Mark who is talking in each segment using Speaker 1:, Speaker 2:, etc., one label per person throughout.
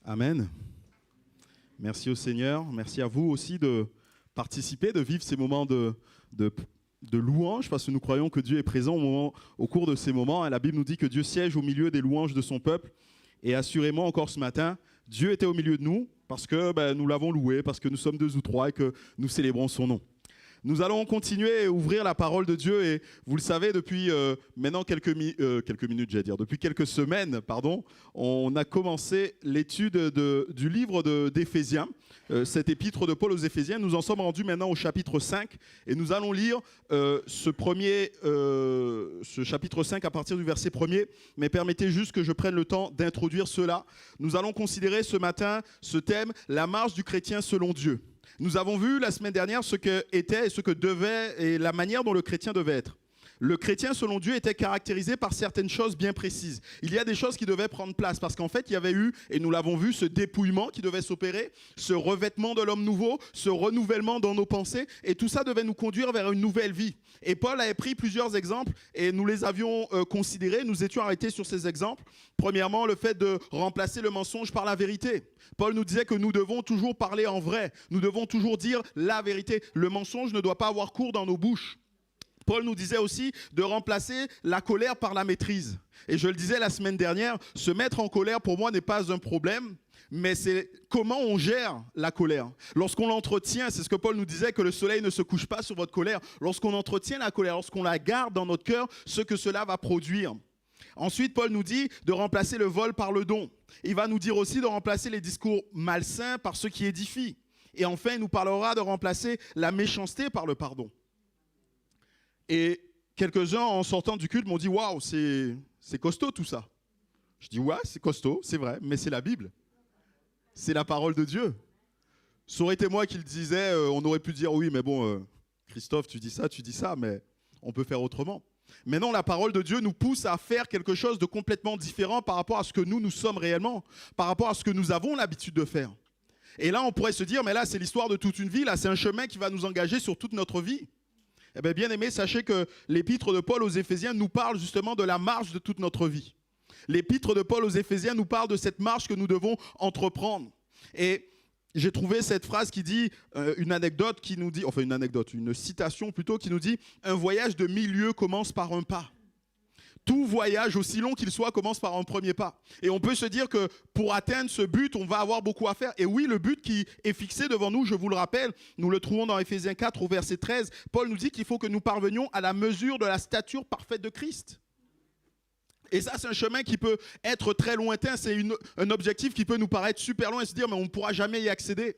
Speaker 1: Amen. Merci au Seigneur. Merci à vous aussi de participer, de vivre ces moments de louange, parce que nous croyons que Dieu est présent au cours de ces moments. Et la Bible nous dit que Dieu siège au milieu des louanges de son peuple. Et assurément, encore ce matin, Dieu était au milieu de nous parce que nous l'avons loué, parce que nous sommes 2 ou 3 et que nous célébrons son nom. Nous allons continuer à ouvrir la parole de Dieu et vous le savez, depuis maintenant depuis quelques semaines, on a commencé l'étude du livre d'Éphésiens, cet épître de Paul aux Éphésiens. Nous en sommes rendus maintenant au chapitre 5 et nous allons lire ce chapitre 5 à partir du verset 1er. Mais permettez juste que je prenne le temps d'introduire cela. Nous allons considérer ce matin ce thème, la marche du chrétien selon Dieu. Nous avons vu la semaine dernière ce que était et ce que devait et la manière dont le chrétien devait être. Le chrétien, selon Dieu, était caractérisé par certaines choses bien précises. Il y a des choses qui devaient prendre place parce qu'en fait, il y avait eu, et nous l'avons vu, ce dépouillement qui devait s'opérer, ce revêtement de l'homme nouveau, ce renouvellement dans nos pensées, et tout ça devait nous conduire vers une nouvelle vie. Et Paul avait pris plusieurs exemples et nous les avions considérés, nous étions arrêtés sur ces exemples. Premièrement, le fait de remplacer le mensonge par la vérité. Paul nous disait que nous devons toujours parler en vrai, nous devons toujours dire la vérité. Le mensonge ne doit pas avoir cours dans nos bouches. Paul nous disait aussi de remplacer la colère par la maîtrise. Et je le disais la semaine dernière, se mettre en colère pour moi n'est pas un problème, mais c'est comment on gère la colère. Lorsqu'on l'entretient, c'est ce que Paul nous disait, que le soleil ne se couche pas sur votre colère. Lorsqu'on entretient la colère, lorsqu'on la garde dans notre cœur, ce que cela va produire. Ensuite, Paul nous dit de remplacer le vol par le don. Il va nous dire aussi de remplacer les discours malsains par ceux qui édifient. Et enfin, il nous parlera de remplacer la méchanceté par le pardon. Et quelques-uns, en sortant du culte, m'ont dit « Waouh, c'est costaud tout ça ». Je dis « Ouais, c'est costaud, c'est vrai, mais c'est la Bible. C'est la parole de Dieu. » Ça aurait été moi qui le disais, on aurait pu dire « Oui, mais bon, Christophe, tu dis ça, mais on peut faire autrement. » Mais non, la parole de Dieu nous pousse à faire quelque chose de complètement différent par rapport à ce que nous sommes réellement, par rapport à ce que nous avons l'habitude de faire. Et là, on pourrait se dire « Mais là, c'est l'histoire de toute une vie, là, c'est un chemin qui va nous engager sur toute notre vie. » Eh bien, bien aimé, sachez que l'épître de Paul aux Éphésiens nous parle justement de la marche de toute notre vie. L'épître de Paul aux Éphésiens nous parle de cette marche que nous devons entreprendre. Et j'ai trouvé cette phrase qui dit, une citation plutôt qui nous dit « Un voyage de 1000 lieues commence par un pas ». Tout voyage, aussi long qu'il soit, commence par un premier pas. Et on peut se dire que pour atteindre ce but, on va avoir beaucoup à faire. Et oui, le but qui est fixé devant nous, je vous le rappelle, nous le trouvons dans Éphésiens 4 au verset 13. Paul nous dit qu'il faut que nous parvenions à la mesure de la stature parfaite de Christ. Et ça, c'est un chemin qui peut être très lointain. C'est un objectif qui peut nous paraître super loin et se dire, mais on ne pourra jamais y accéder.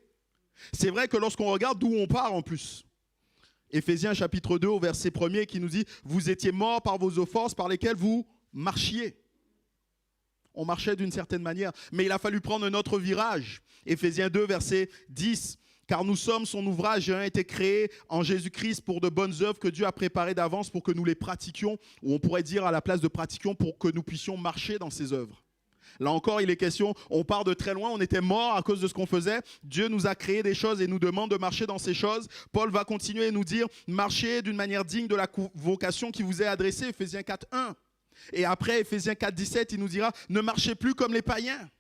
Speaker 1: C'est vrai que lorsqu'on regarde d'où on part en plus. Éphésiens chapitre 2 au verset 1er qui nous dit « Vous étiez morts par vos offenses par lesquelles vous marchiez ». On marchait d'une certaine manière, mais il a fallu prendre un autre virage. Éphésiens 2 verset 10 « Car nous sommes son ouvrage ayant été créé en Jésus-Christ pour de bonnes œuvres que Dieu a préparées d'avance pour que nous les pratiquions » ou on pourrait dire à la place de pratiquions pour que nous puissions marcher dans ces œuvres. Là encore, il est question, on part de très loin, on était morts à cause de ce qu'on faisait. Dieu nous a créé des choses et nous demande de marcher dans ces choses. Paul va continuer à nous dire, marchez d'une manière digne de la vocation qui vous est adressée, Éphésiens 4, 1. Et après, Éphésiens 4, 17, il nous dira, ne marchez plus comme les païens.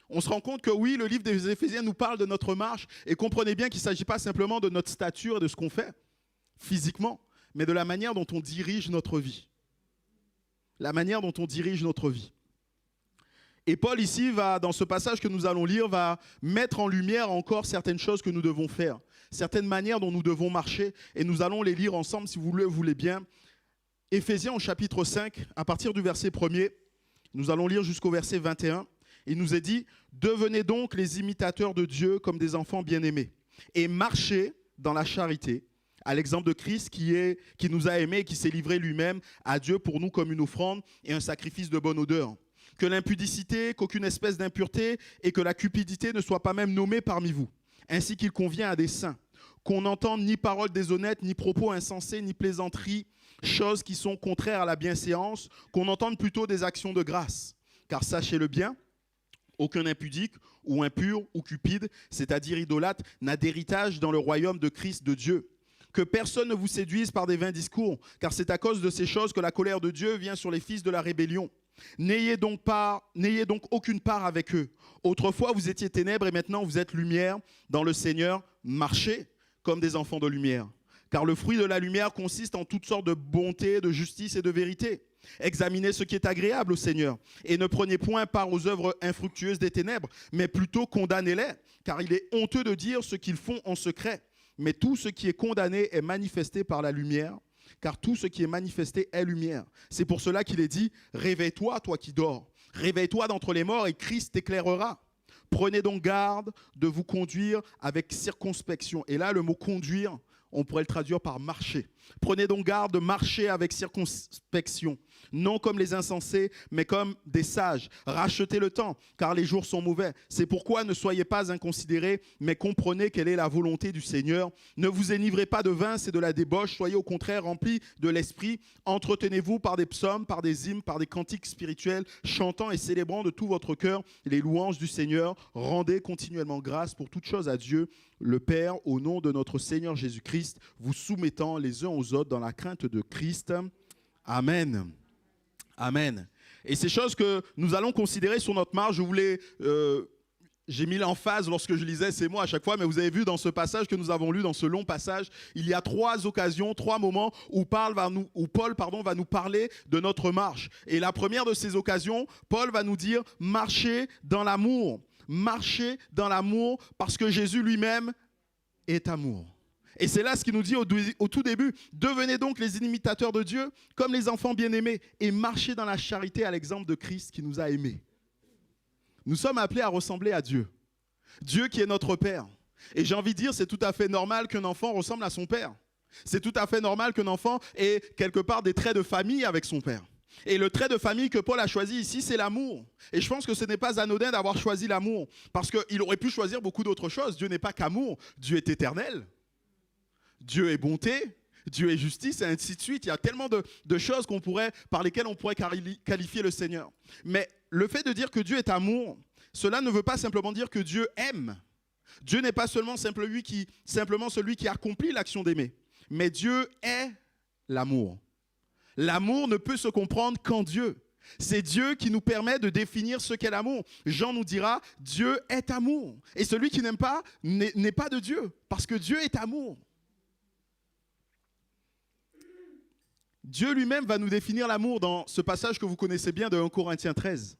Speaker 1: On se rend compte que oui, le livre des Éphésiens nous parle de notre marche et comprenez bien qu'il ne s'agit pas simplement de notre stature et de ce qu'on fait physiquement, mais de la manière dont on dirige notre vie. La manière dont on dirige notre vie. Et Paul ici, dans ce passage que nous allons lire, va mettre en lumière encore certaines choses que nous devons faire, certaines manières dont nous devons marcher, et nous allons les lire ensemble si vous le voulez bien. Éphésiens au chapitre 5, à partir du verset 1er, nous allons lire jusqu'au verset 21. Il nous est dit « Devenez donc les imitateurs de Dieu comme des enfants bien-aimés, et marchez dans la charité, à l'exemple de Christ qui nous a aimés et qui s'est livré lui-même à Dieu pour nous comme une offrande et un sacrifice de bonne odeur. » Que l'impudicité, qu'aucune espèce d'impureté et que la cupidité ne soient pas même nommées parmi vous, ainsi qu'il convient à des saints. Qu'on n'entende ni paroles déshonnêtes, ni propos insensés, ni plaisanteries, choses qui sont contraires à la bienséance, qu'on entende plutôt des actions de grâce. Car sachez-le bien, aucun impudique ou impur ou cupide, c'est-à-dire idolâtre, n'a d'héritage dans le royaume de Christ de Dieu. Que personne ne vous séduise par des vains discours, car c'est à cause de ces choses que la colère de Dieu vient sur les fils de la rébellion. N'ayez donc aucune part avec eux. Autrefois, vous étiez ténèbres et maintenant vous êtes lumière dans le Seigneur. Marchez comme des enfants de lumière. Car le fruit de la lumière consiste en toutes sortes de bonté, de justice et de vérité. Examinez ce qui est agréable au Seigneur et ne prenez point part aux œuvres infructueuses des ténèbres, mais plutôt condamnez-les, car il est honteux de dire ce qu'ils font en secret. Mais tout ce qui est condamné est manifesté par la lumière, car tout ce qui est manifesté est lumière. C'est pour cela qu'il est dit « Réveille-toi, toi qui dors. Réveille-toi d'entre les morts et Christ t'éclairera. Prenez donc garde de vous conduire avec circonspection. » Et là, le mot « conduire », on pourrait le traduire par « marcher ». Prenez donc garde de marcher avec circonspection, non comme les insensés, mais comme des sages. Rachetez le temps, car les jours sont mauvais. C'est pourquoi ne soyez pas inconsidérés, mais comprenez quelle est la volonté du Seigneur. Ne vous enivrez pas de vin, c'est de la débauche. Soyez au contraire remplis de l'esprit. Entretenez-vous par des psaumes, par des hymnes, par des cantiques spirituels, chantant et célébrant de tout votre cœur les louanges du Seigneur. Rendez continuellement grâce pour toutes choses à Dieu, le Père, au nom de notre Seigneur Jésus-Christ, vous soumettant les uns aux autres dans la crainte de Christ. Amen. Amen. Et ces choses que nous allons considérer sur notre marche, j'ai mis l'emphase lorsque je lisais ces mots à chaque fois, mais vous avez vu dans ce passage que nous avons lu, dans ce long passage, il y a 3 occasions, 3 moments où Paul va nous parler de notre marche. Et la première de ces occasions, Paul va nous dire « Marchez dans l'amour ». Marchez dans l'amour parce que Jésus lui-même est amour. Et c'est là ce qu'il nous dit au tout début. Devenez donc les imitateurs de Dieu comme les enfants bien-aimés et marchez dans la charité à l'exemple de Christ qui nous a aimés. Nous sommes appelés à ressembler à Dieu. Dieu qui est notre Père. Et j'ai envie de dire, c'est tout à fait normal qu'un enfant ressemble à son père. C'est tout à fait normal qu'un enfant ait quelque part des traits de famille avec son père. Et le trait de famille que Paul a choisi ici, c'est l'amour. Et je pense que ce n'est pas anodin d'avoir choisi l'amour. Parce qu'il aurait pu choisir beaucoup d'autres choses. Dieu n'est pas qu'amour. Dieu est éternel. Dieu est bonté. Dieu est justice, et ainsi de suite. Il y a tellement de choses par lesquelles on pourrait qualifier le Seigneur. Mais le fait de dire que Dieu est amour, cela ne veut pas simplement dire que Dieu aime. Dieu n'est pas simplement celui qui accomplit l'action d'aimer. Mais Dieu est l'amour. L'amour ne peut se comprendre qu'en Dieu. C'est Dieu qui nous permet de définir ce qu'est l'amour. Jean nous dira, Dieu est amour. Et celui qui n'aime pas n'est pas de Dieu, parce que Dieu est amour. Dieu lui-même va nous définir l'amour dans ce passage que vous connaissez bien de 1 Corinthiens 13.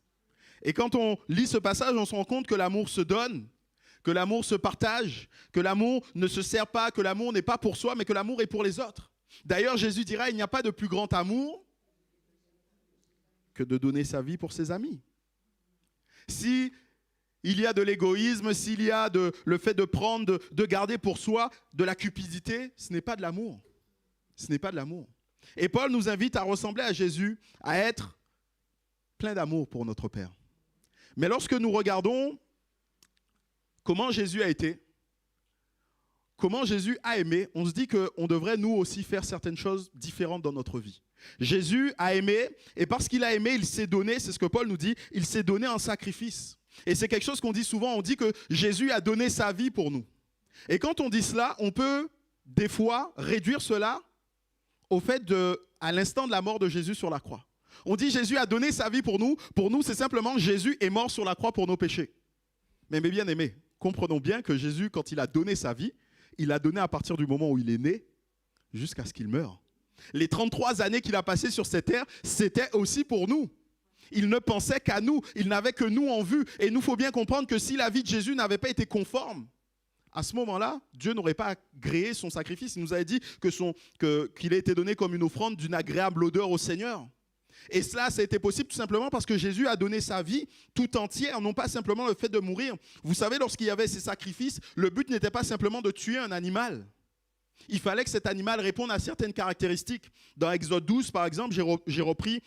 Speaker 1: Et quand on lit ce passage, on se rend compte que l'amour se donne, que l'amour se partage, que l'amour ne se sert pas, que l'amour n'est pas pour soi, mais que l'amour est pour les autres. D'ailleurs, Jésus dira, il n'y a pas de plus grand amour que de donner sa vie pour ses amis. Si il y a de l'égoïsme, s'il y a le fait de prendre, de garder pour soi de la cupidité, ce n'est pas de l'amour. Ce n'est pas de l'amour. Et Paul nous invite à ressembler à Jésus, à être plein d'amour pour notre Père. Mais lorsque nous regardons comment Jésus a été, comment Jésus a aimé, on se dit qu'on devrait nous aussi faire certaines choses différentes dans notre vie. Jésus a aimé, et parce qu'il a aimé, il s'est donné, c'est ce que Paul nous dit, il s'est donné en sacrifice. Et c'est quelque chose qu'on dit souvent, on dit que Jésus a donné sa vie pour nous. Et quand on dit cela, on peut des fois réduire cela au fait à l'instant de la mort de Jésus sur la croix. On dit Jésus a donné sa vie pour nous. Pour nous, c'est simplement Jésus est mort sur la croix pour nos péchés. Mais mes bien-aimés, comprenons bien que Jésus, quand il a donné sa vie, il l'a donné à partir du moment où il est né jusqu'à ce qu'il meure. Les 33 années qu'il a passées sur cette terre, c'était aussi pour nous. Il ne pensait qu'à nous, il n'avait que nous en vue. Et nous, il faut bien comprendre que si la vie de Jésus n'avait pas été conforme, à ce moment-là, Dieu n'aurait pas agréé son sacrifice. Il nous avait dit qu'il a été donné comme une offrande d'une agréable odeur au Seigneur. Et cela, ça a été possible tout simplement parce que Jésus a donné sa vie tout entière, non pas simplement le fait de mourir. Vous savez, lorsqu'il y avait ces sacrifices, le but n'était pas simplement de tuer un animal. Il fallait que cet animal réponde à certaines caractéristiques. Dans Exode 12, par exemple, j'ai repris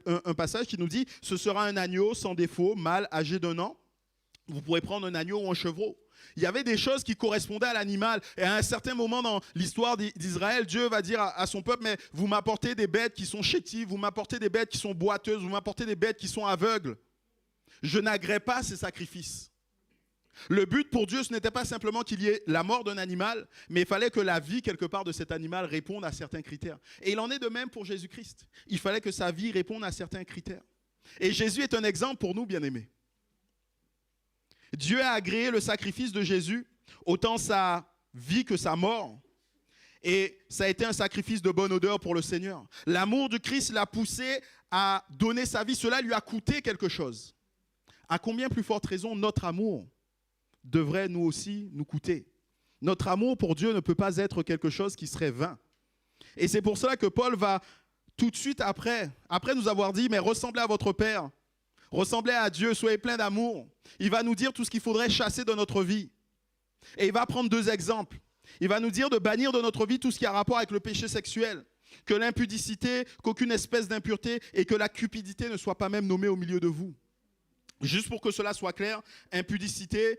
Speaker 1: un passage qui nous dit « Ce sera un agneau sans défaut, mâle, âgé d'1 an. Vous pourrez prendre un agneau ou un chevreau. » Il y avait des choses qui correspondaient à l'animal. Et à un certain moment dans l'histoire d'Israël, Dieu va dire à son peuple, mais vous m'apportez des bêtes qui sont chétives, vous m'apportez des bêtes qui sont boiteuses, vous m'apportez des bêtes qui sont aveugles. Je n'agrée pas ces sacrifices. Le but pour Dieu, ce n'était pas simplement qu'il y ait la mort d'un animal, mais il fallait que la vie, quelque part, de cet animal réponde à certains critères. Et il en est de même pour Jésus-Christ. Il fallait que sa vie réponde à certains critères. Et Jésus est un exemple pour nous, bien-aimés. Dieu a agréé le sacrifice de Jésus, autant sa vie que sa mort. Et ça a été un sacrifice de bonne odeur pour le Seigneur. L'amour du Christ l'a poussé à donner sa vie. Cela lui a coûté quelque chose. À combien plus forte raison notre amour devrait nous aussi nous coûter? Notre amour pour Dieu ne peut pas être quelque chose qui serait vain. Et c'est pour cela que Paul va tout de suite après nous avoir dit, mais ressemblez à votre Père, ressemblez à Dieu, soyez pleins d'amour. Il va nous dire tout ce qu'il faudrait chasser de notre vie. Et il va prendre 2 exemples. Il va nous dire de bannir de notre vie tout ce qui a rapport avec le péché sexuel, que l'impudicité, qu'aucune espèce d'impureté et que la cupidité ne soit pas même nommée au milieu de vous. Juste pour que cela soit clair, impudicité,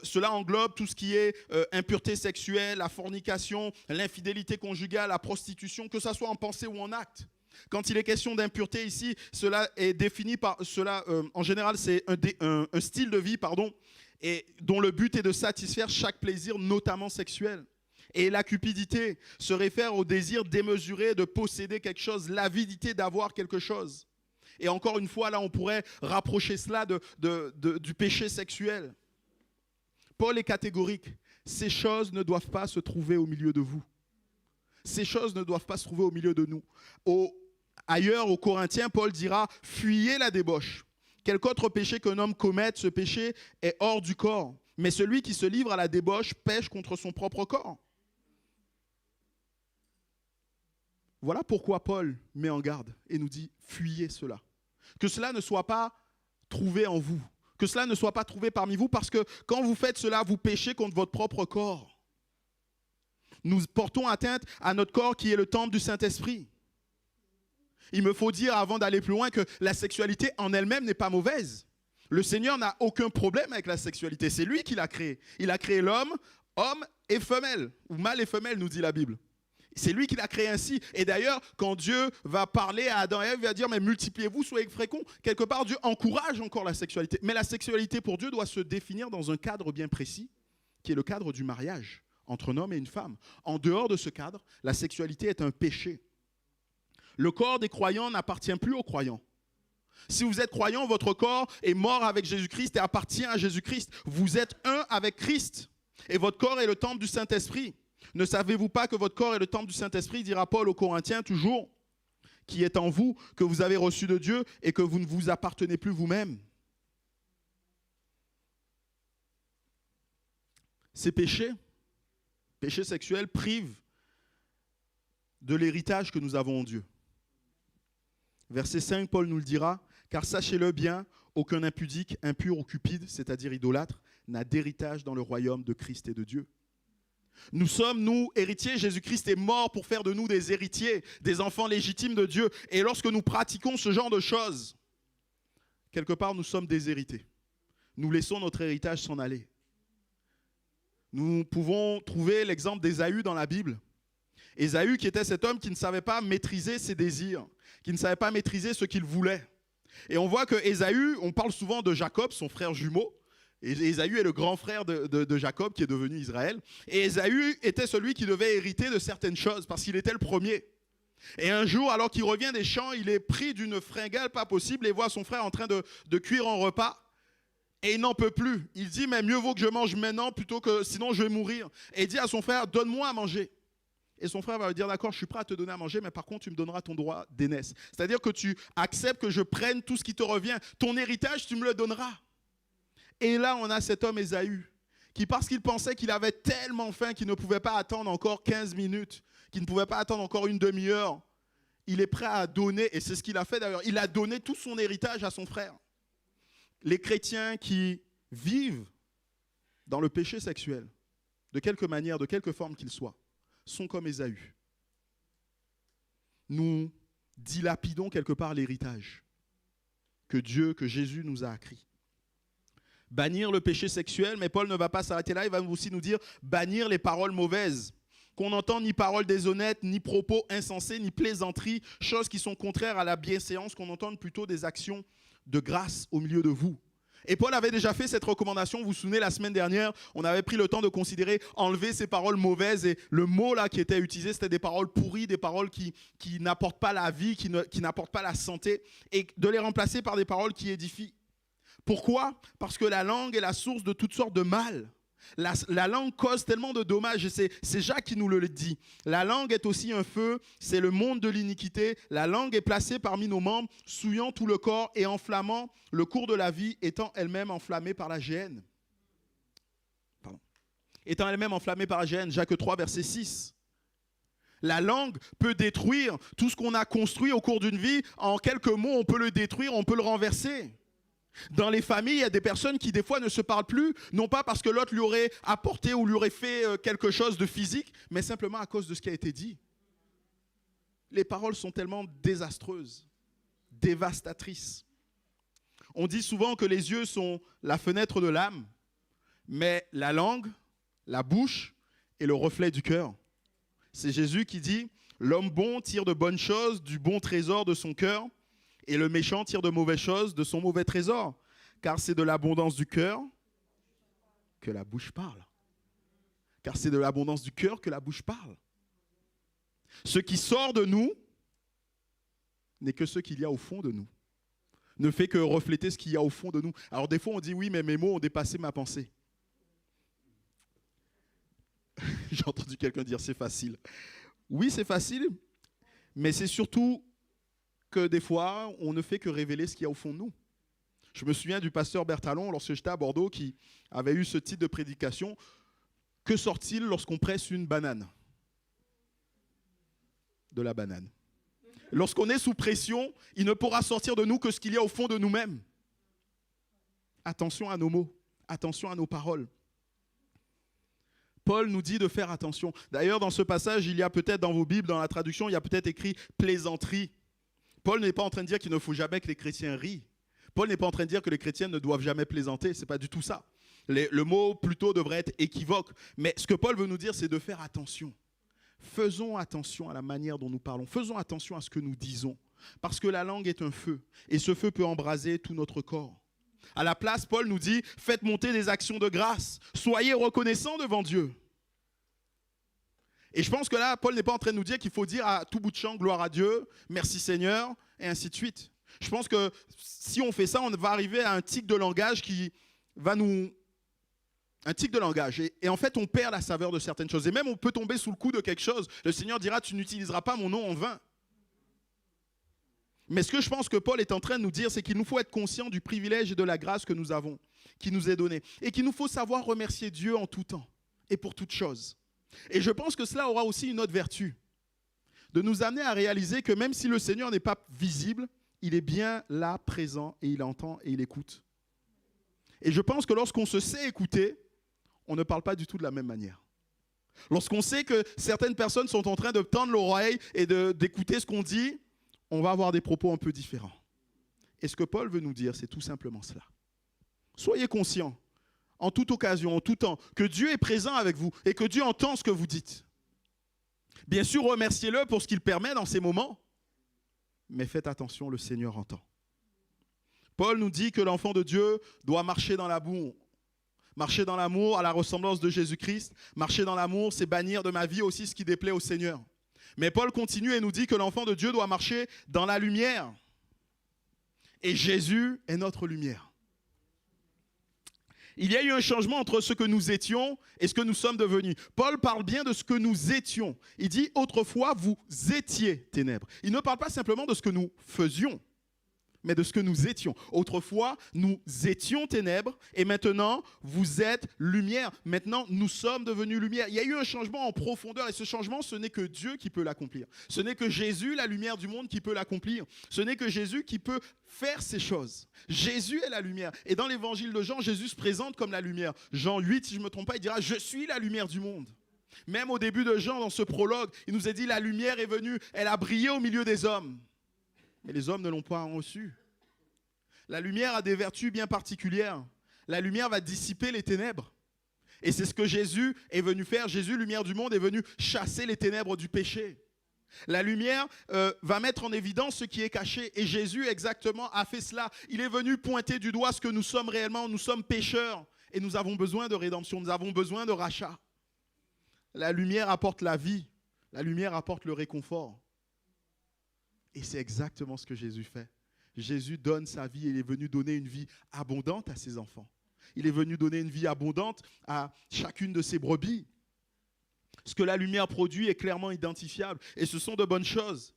Speaker 1: cela englobe tout ce qui est impureté sexuelle, la fornication, l'infidélité conjugale, la prostitution, que ce soit en pensée ou en acte. Quand il est question d'impureté ici, cela est défini par cela. En général, c'est un style de vie, et dont le but est de satisfaire chaque plaisir, notamment sexuel. Et la cupidité se réfère au désir démesuré de posséder quelque chose, l'avidité d'avoir quelque chose. Et encore une fois, là, on pourrait rapprocher cela du péché sexuel. Paul est catégorique. Ces choses ne doivent pas se trouver au milieu de vous. Ces choses ne doivent pas se trouver au milieu de nous. Ailleurs, aux Corinthiens, Paul dira « Fuyez la débauche. Quelque autre péché qu'un homme commette, ce péché est hors du corps. Mais celui qui se livre à la débauche pêche contre son propre corps. » Voilà pourquoi Paul met en garde et nous dit « Fuyez cela. » Que cela ne soit pas trouvé en vous. Que cela ne soit pas trouvé parmi vous, parce que quand vous faites cela, vous péchez contre votre propre corps. Nous portons atteinte à notre corps qui est le temple du Saint-Esprit. Il me faut dire, avant d'aller plus loin, que la sexualité en elle-même n'est pas mauvaise. Le Seigneur n'a aucun problème avec la sexualité. C'est lui qui l'a créée. Il a créé l'homme, homme et femelle, ou mâle et femelle, nous dit la Bible. C'est lui qui l'a créé ainsi. Et d'ailleurs, quand Dieu va parler à Adam et Ève, il va dire, mais multipliez-vous, soyez féconds. Quelque part, Dieu encourage encore la sexualité. Mais la sexualité pour Dieu doit se définir dans un cadre bien précis, qui est le cadre du mariage entre un homme et une femme. En dehors de ce cadre, la sexualité est un péché. Le corps des croyants n'appartient plus aux croyants. Si vous êtes croyant, votre corps est mort avec Jésus-Christ et appartient à Jésus-Christ. Vous êtes un avec Christ. Et votre corps est le temple du Saint-Esprit. Ne savez-vous pas que votre corps est le temple du Saint-Esprit, dira Paul aux Corinthiens toujours, qui est en vous, que vous avez reçu de Dieu et que vous ne vous appartenez plus vous-même. Ces péchés sexuels privent de l'héritage que nous avons en Dieu. Verset 5, Paul nous le dira, « Car sachez-le bien, aucun impudique, impur ou cupide, c'est-à-dire idolâtre, n'a d'héritage dans le royaume de Christ et de Dieu. » Nous sommes, nous, héritiers. Jésus-Christ est mort pour faire de nous des héritiers, des enfants légitimes de Dieu. Et lorsque nous pratiquons ce genre de choses, quelque part, nous sommes déshérités. Nous laissons notre héritage s'en aller. Nous pouvons trouver l'exemple d'Ésaü dans la Bible. Ésaü qui était cet homme qui ne savait pas maîtriser ses désirs, qui ne savait pas maîtriser ce qu'il voulait. Et on voit que Ésaü, on parle souvent de Jacob, son frère jumeau. Et Ésaü est le grand frère de Jacob qui est devenu Israël. Et Ésaü était celui qui devait hériter de certaines choses parce qu'il était le premier. Et un jour, alors qu'il revient des champs, il est pris d'une fringale pas possible et voit son frère en train de cuire un repas. Et il n'en peut plus. Il dit, mais mieux vaut que je mange maintenant plutôt que sinon je vais mourir. Et il dit à son frère, donne-moi à manger. Et son frère va lui dire, d'accord, je suis prêt à te donner à manger, mais par contre, tu me donneras ton droit d'aînesse. C'est-à-dire que tu acceptes que je prenne tout ce qui te revient. Ton héritage, tu me le donneras. Et là, on a cet homme Ésaü, qui parce qu'il pensait qu'il avait tellement faim qu'il ne pouvait pas attendre encore 15 minutes, qu'il ne pouvait pas attendre encore une demi-heure, il est prêt à donner, et c'est ce qu'il a fait d'ailleurs, il a donné tout son héritage à son frère. Les chrétiens qui vivent dans le péché sexuel, de quelque manière, de quelque forme qu'il soit, sont comme Ésaü. Nous dilapidons quelque part l'héritage que Dieu, que Jésus nous a acquis. Bannir le péché sexuel, mais Paul ne va pas s'arrêter là, il va aussi nous dire bannir les paroles mauvaises. Qu'on n'entend ni paroles déshonnêtes, ni propos insensés, ni plaisanteries, choses qui sont contraires à la bienséance, qu'on entende plutôt des actions de grâce au milieu de vous. Et Paul avait déjà fait cette recommandation, vous vous souvenez, la semaine dernière, on avait pris le temps de considérer, enlever ces paroles mauvaises, et le mot là qui était utilisé, c'était des paroles pourries, des paroles qui n'apportent pas la vie, qui n'apportent pas la santé, et de les remplacer par des paroles qui édifient. Pourquoi ? Parce que la langue est la source de toutes sortes de mal. La langue cause tellement de dommages, et c'est Jacques qui nous le dit. La langue est aussi un feu, c'est le monde de l'iniquité. La langue est placée parmi nos membres, souillant tout le corps et enflammant le cours de la vie, étant elle-même enflammée par la géhenne. Étant elle-même enflammée par la géhenne, Jacques 3, verset 6. La langue peut détruire tout ce qu'on a construit au cours d'une vie. En quelques mots, on peut le détruire, on peut le renverser. Dans les familles, il y a des personnes qui des fois ne se parlent plus, non pas parce que l'autre lui aurait apporté ou lui aurait fait quelque chose de physique, mais simplement à cause de ce qui a été dit. Les paroles sont tellement désastreuses, dévastatrices. On dit souvent que les yeux sont la fenêtre de l'âme, mais la langue, la bouche est le reflet du cœur. C'est Jésus qui dit « L'homme bon tire de bonnes choses du bon trésor de son cœur, et le méchant tire de mauvaises choses de son mauvais trésor, car c'est de l'abondance du cœur que la bouche parle. » Car c'est de l'abondance du cœur que la bouche parle. Ce qui sort de nous n'est que ce qu'il y a au fond de nous. Ne fait que refléter ce qu'il y a au fond de nous. Alors des fois on dit oui, mais mes mots ont dépassé ma pensée. J'ai entendu quelqu'un dire c'est facile. Oui, c'est facile, mais c'est surtout que des fois, on ne fait que révéler ce qu'il y a au fond de nous. Je me souviens du pasteur Bertalon, lorsque j'étais à Bordeaux, qui avait eu ce type de prédication. Que sort-il lorsqu'on presse une banane ? De la banane. Lorsqu'on est sous pression, il ne pourra sortir de nous que ce qu'il y a au fond de nous-mêmes. Attention à nos mots, attention à nos paroles. Paul nous dit de faire attention. D'ailleurs, dans ce passage, il y a peut-être dans vos Bibles, dans la traduction, il y a peut-être écrit « plaisanterie ». Paul n'est pas en train de dire qu'il ne faut jamais que les chrétiens rient. Paul n'est pas en train de dire que les chrétiens ne doivent jamais plaisanter. Ce n'est pas du tout ça. Le mot plutôt devrait être équivoque. Mais ce que Paul veut nous dire, c'est de faire attention. Faisons attention à la manière dont nous parlons. Faisons attention à ce que nous disons. Parce que la langue est un feu. Et ce feu peut embraser tout notre corps. À la place, Paul nous dit, faites monter des actions de grâce. Soyez reconnaissants devant Dieu. Et je pense que là, Paul n'est pas en train de nous dire qu'il faut dire à tout bout de champ, gloire à Dieu, merci Seigneur, et ainsi de suite. Je pense que si on fait ça, on va arriver à un tic de langage qui va nous... Un tic de langage. Et en fait, on perd la saveur de certaines choses. Et même, on peut tomber sous le coup de quelque chose. Le Seigneur dira, tu n'utiliseras pas mon nom en vain. Mais ce que je pense que Paul est en train de nous dire, c'est qu'il nous faut être conscient du privilège et de la grâce que nous avons, qui nous est donnée. Et qu'il nous faut savoir remercier Dieu en tout temps et pour toutes choses. Et je pense que cela aura aussi une autre vertu, de nous amener à réaliser que même si le Seigneur n'est pas visible, il est bien là, présent, et il entend et il écoute. Et je pense que lorsqu'on se sait écouter, on ne parle pas du tout de la même manière. Lorsqu'on sait que certaines personnes sont en train de tendre l'oreille et d'écouter ce qu'on dit, on va avoir des propos un peu différents. Et ce que Paul veut nous dire, c'est tout simplement cela. Soyez conscients, en toute occasion, en tout temps, que Dieu est présent avec vous et que Dieu entend ce que vous dites. Bien sûr, remerciez-le pour ce qu'il permet dans ces moments, mais faites attention, le Seigneur entend. Paul nous dit que l'enfant de Dieu doit marcher dans l'amour. Marcher dans l'amour à la ressemblance de Jésus-Christ. Marcher dans l'amour, c'est bannir de ma vie aussi ce qui déplaît au Seigneur. Mais Paul continue et nous dit que l'enfant de Dieu doit marcher dans la lumière. Et Jésus est notre lumière. Il y a eu un changement entre ce que nous étions et ce que nous sommes devenus. Paul parle bien de ce que nous étions. Il dit, autrefois, vous étiez ténèbres. Il ne parle pas simplement de ce que nous faisions, mais de ce que nous étions. Autrefois, nous étions ténèbres et maintenant, vous êtes lumière. Maintenant, nous sommes devenus lumière. Il y a eu un changement en profondeur et ce changement, ce n'est que Dieu qui peut l'accomplir. Ce n'est que Jésus, la lumière du monde, qui peut l'accomplir. Ce n'est que Jésus qui peut faire ces choses. Jésus est la lumière. Et dans l'évangile de Jean, Jésus se présente comme la lumière. Jean 8, si je ne me trompe pas, il dira « Je suis la lumière du monde ». Même au début de Jean, dans ce prologue, il nous a dit « La lumière est venue, elle a brillé au milieu des hommes ». Mais les hommes ne l'ont pas reçu. La lumière a des vertus bien particulières. La lumière va dissiper les ténèbres. Et c'est ce que Jésus est venu faire. Jésus, lumière du monde, est venu chasser les ténèbres du péché. La lumière va mettre en évidence ce qui est caché. Et Jésus, exactement, a fait cela. Il est venu pointer du doigt ce que nous sommes réellement. Nous sommes pécheurs et nous avons besoin de rédemption. Nous avons besoin de rachat. La lumière apporte la vie. La lumière apporte le réconfort. Et c'est exactement ce que Jésus fait. Jésus donne sa vie et il est venu donner une vie abondante à ses enfants. Il est venu donner une vie abondante à chacune de ses brebis. Ce que la lumière produit est clairement identifiable et ce sont de bonnes choses.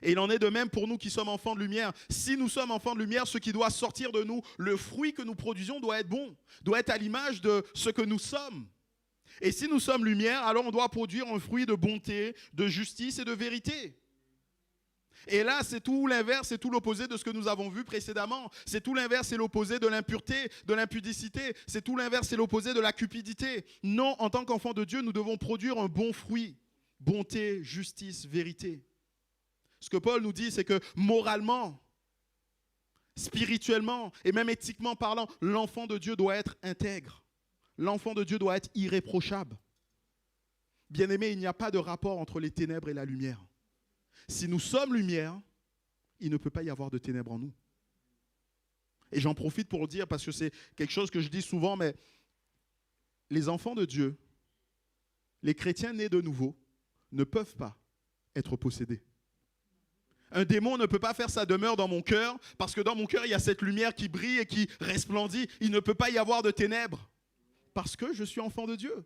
Speaker 1: Et il en est de même pour nous qui sommes enfants de lumière. Si nous sommes enfants de lumière, ce qui doit sortir de nous, le fruit que nous produisons doit être bon, doit être à l'image de ce que nous sommes. Et si nous sommes lumière, alors on doit produire un fruit de bonté, de justice et de vérité. Et là, c'est tout l'inverse, c'est tout l'opposé de ce que nous avons vu précédemment. C'est tout l'inverse, c'est l'opposé de l'impureté, de l'impudicité. C'est tout l'inverse, c'est l'opposé de la cupidité. Non, en tant qu'enfants de Dieu, nous devons produire un bon fruit. Bonté, justice, vérité. Ce que Paul nous dit, c'est que moralement, spirituellement et même éthiquement parlant, l'enfant de Dieu doit être intègre. L'enfant de Dieu doit être irréprochable. Bien-aimés, il n'y a pas de rapport entre les ténèbres et la lumière. Si nous sommes lumière, il ne peut pas y avoir de ténèbres en nous. Et j'en profite pour le dire parce que c'est quelque chose que je dis souvent, mais les enfants de Dieu, les chrétiens nés de nouveau, ne peuvent pas être possédés. Un démon ne peut pas faire sa demeure dans mon cœur parce que dans mon cœur, il y a cette lumière qui brille et qui resplendit. Il ne peut pas y avoir de ténèbres parce que je suis enfant de Dieu.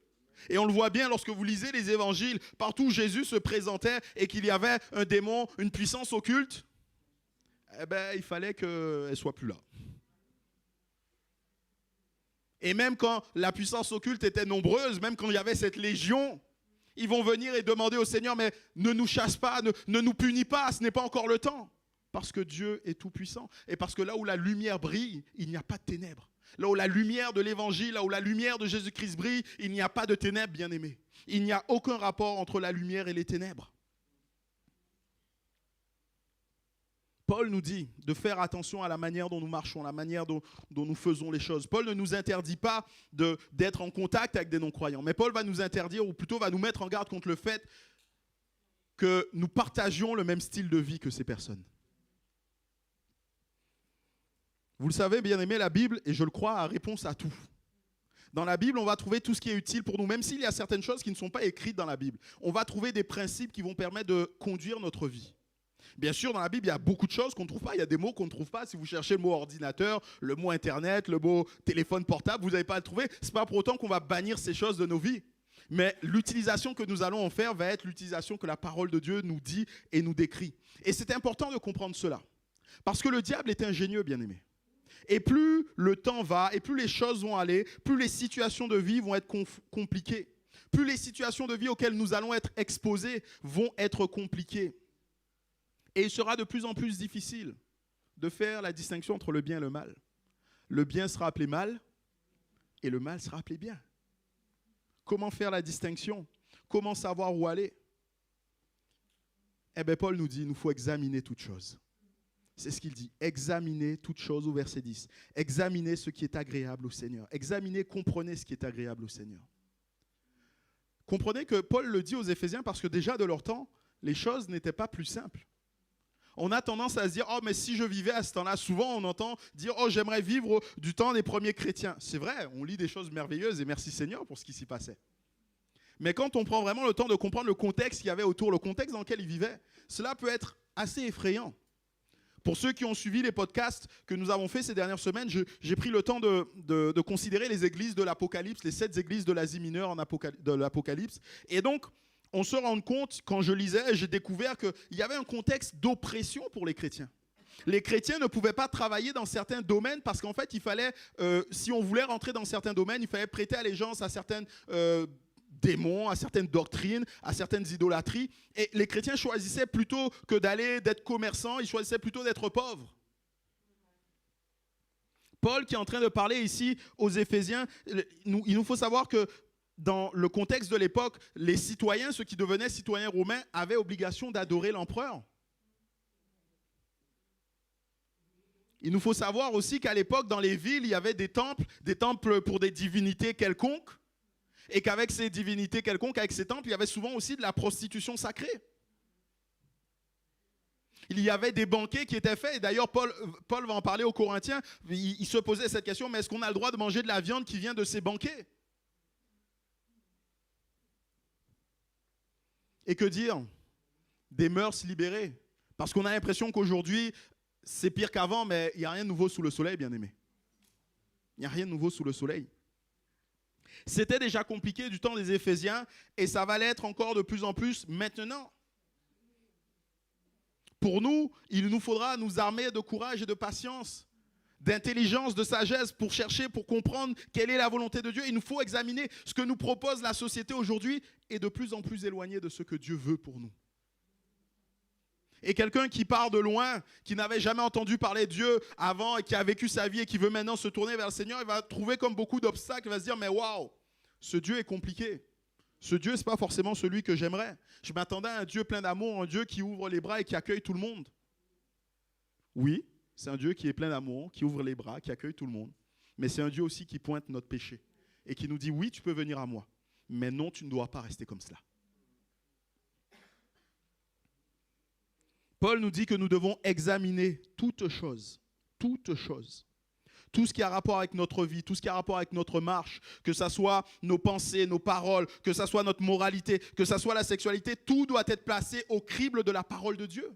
Speaker 1: Et on le voit bien lorsque vous lisez les évangiles, partout où Jésus se présentait et qu'il y avait un démon, une puissance occulte, eh ben, il fallait qu'elle ne soit plus là. Et même quand la puissance occulte était nombreuse, même quand il y avait cette légion, ils vont venir et demander au Seigneur, mais ne nous chasse pas, ne nous punis pas, ce n'est pas encore le temps. Parce que Dieu est tout puissant. Et parce que là où la lumière brille, il n'y a pas de ténèbres. Là où la lumière de l'évangile, là où la lumière de Jésus-Christ brille, il n'y a pas de ténèbres, bien-aimés. Il n'y a aucun rapport entre la lumière et les ténèbres. Paul nous dit de faire attention à la manière dont nous marchons, la manière dont nous faisons les choses. Paul ne nous interdit pas d'être en contact avec des non-croyants, mais Paul va nous interdire, ou plutôt va nous mettre en garde contre le fait que nous partagions le même style de vie que ces personnes. Vous le savez, bien-aimés, la Bible, et je le crois, a réponse à tout. Dans la Bible, on va trouver tout ce qui est utile pour nous, même s'il y a certaines choses qui ne sont pas écrites dans la Bible. On va trouver des principes qui vont permettre de conduire notre vie. Bien sûr, dans la Bible, il y a beaucoup de choses qu'on ne trouve pas. Il y a des mots qu'on ne trouve pas. Si vous cherchez le mot ordinateur, le mot Internet, le mot téléphone portable, vous n'allez pas le trouver. Ce n'est pas pour autant qu'on va bannir ces choses de nos vies. Mais l'utilisation que nous allons en faire va être l'utilisation que la parole de Dieu nous dit et nous décrit. Et c'est important de comprendre cela. Parce que le diable est ingénieux, bien-aimé. Et plus le temps va, et plus les choses vont aller, plus les situations de vie vont être compliquées. Plus les situations de vie auxquelles nous allons être exposés vont être compliquées. Et il sera de plus en plus difficile de faire la distinction entre le bien et le mal. Le bien sera appelé mal et le mal sera appelé bien. Comment faire la distinction? Comment savoir où aller? Eh bien, Paul nous dit, il nous faut examiner toutes choses. C'est ce qu'il dit. Examinez toutes choses au verset 10. Examinez ce qui est agréable au Seigneur. Examinez, comprenez ce qui est agréable au Seigneur. Comprenez que Paul le dit aux Éphésiens parce que déjà de leur temps, les choses n'étaient pas plus simples. On a tendance à se dire, oh mais si je vivais à ce temps-là, souvent on entend dire, oh j'aimerais vivre du temps des premiers chrétiens. C'est vrai, on lit des choses merveilleuses et merci Seigneur pour ce qui s'y passait. Mais quand on prend vraiment le temps de comprendre le contexte qu'il y avait autour, le contexte dans lequel ils vivaient, cela peut être assez effrayant. Pour ceux qui ont suivi les podcasts que nous avons faits ces dernières semaines, j'ai pris le temps de considérer les églises de l'Apocalypse, les 7 églises de l'Asie mineure de l'Apocalypse. Et donc, on se rend compte, quand je lisais, j'ai découvert qu'il y avait un contexte d'oppression pour les chrétiens. Les chrétiens ne pouvaient pas travailler dans certains domaines parce qu'en fait, il fallait, si on voulait rentrer dans certains domaines, il fallait prêter allégeance à certaines démons, à certaines doctrines, à certaines idolâtries. Et les chrétiens choisissaient plutôt que d'être commerçants, ils choisissaient plutôt d'être pauvres. Paul, qui est en train de parler ici aux Éphésiens, il nous faut savoir que dans le contexte de l'époque, les citoyens, ceux qui devenaient citoyens romains, avaient obligation d'adorer l'empereur. Il nous faut savoir aussi qu'à l'époque, dans les villes, il y avait des temples pour des divinités quelconques, et qu'avec ces divinités quelconques, avec ces temples, il y avait souvent aussi de la prostitution sacrée. Il y avait des banquets qui étaient faits. Et d'ailleurs, Paul va en parler aux Corinthiens. Il se posait cette question, mais est-ce qu'on a le droit de manger de la viande qui vient de ces banquets? Et que dire des mœurs libérées? Parce qu'on a l'impression qu'aujourd'hui, c'est pire qu'avant, mais il n'y a rien de nouveau sous le soleil, bien-aimés. Il n'y a rien de nouveau sous le soleil. C'était déjà compliqué du temps des Éphésiens et ça va l'être encore de plus en plus maintenant. Pour nous, il nous faudra nous armer de courage et de patience, d'intelligence, de sagesse pour chercher, pour comprendre quelle est la volonté de Dieu. Il nous faut examiner ce que nous propose la société aujourd'hui et de plus en plus éloigné de ce que Dieu veut pour nous. Et quelqu'un qui part de loin, qui n'avait jamais entendu parler de Dieu avant et qui a vécu sa vie et qui veut maintenant se tourner vers le Seigneur, il va trouver comme beaucoup d'obstacles, il va se dire, mais waouh, ce Dieu est compliqué. Ce Dieu, ce n'est pas forcément celui que j'aimerais. Je m'attendais à un Dieu plein d'amour, un Dieu qui ouvre les bras et qui accueille tout le monde. Oui, c'est un Dieu qui est plein d'amour, qui ouvre les bras, qui accueille tout le monde. Mais c'est un Dieu aussi qui pointe notre péché et qui nous dit, oui, tu peux venir à moi, mais non, tu ne dois pas rester comme cela. Paul nous dit que nous devons examiner toute chose, tout ce qui a rapport avec notre vie, tout ce qui a rapport avec notre marche, que ce soit nos pensées, nos paroles, que ce soit notre moralité, que ce soit la sexualité, tout doit être placé au crible de la parole de Dieu.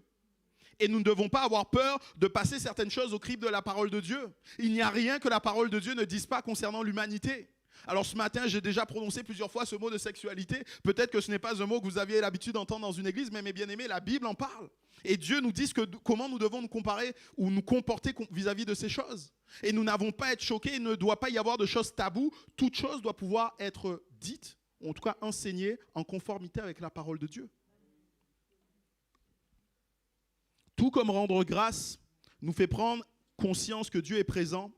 Speaker 1: Et nous ne devons pas avoir peur de passer certaines choses au crible de la parole de Dieu. Il n'y a rien que la parole de Dieu ne dise pas concernant l'humanité. Alors ce matin, j'ai déjà prononcé plusieurs fois ce mot de sexualité. Peut-être que ce n'est pas un mot que vous aviez l'habitude d'entendre dans une église, mais mes bien-aimés, la Bible en parle. Et Dieu nous dit comment nous devons nous comparer ou nous comporter vis-à-vis de ces choses. Et nous n'avons pas à être choqués, il ne doit pas y avoir de choses taboues. Toute chose doit pouvoir être dite, ou en tout cas enseignée, en conformité avec la parole de Dieu. Tout comme rendre grâce nous fait prendre conscience que Dieu est présent,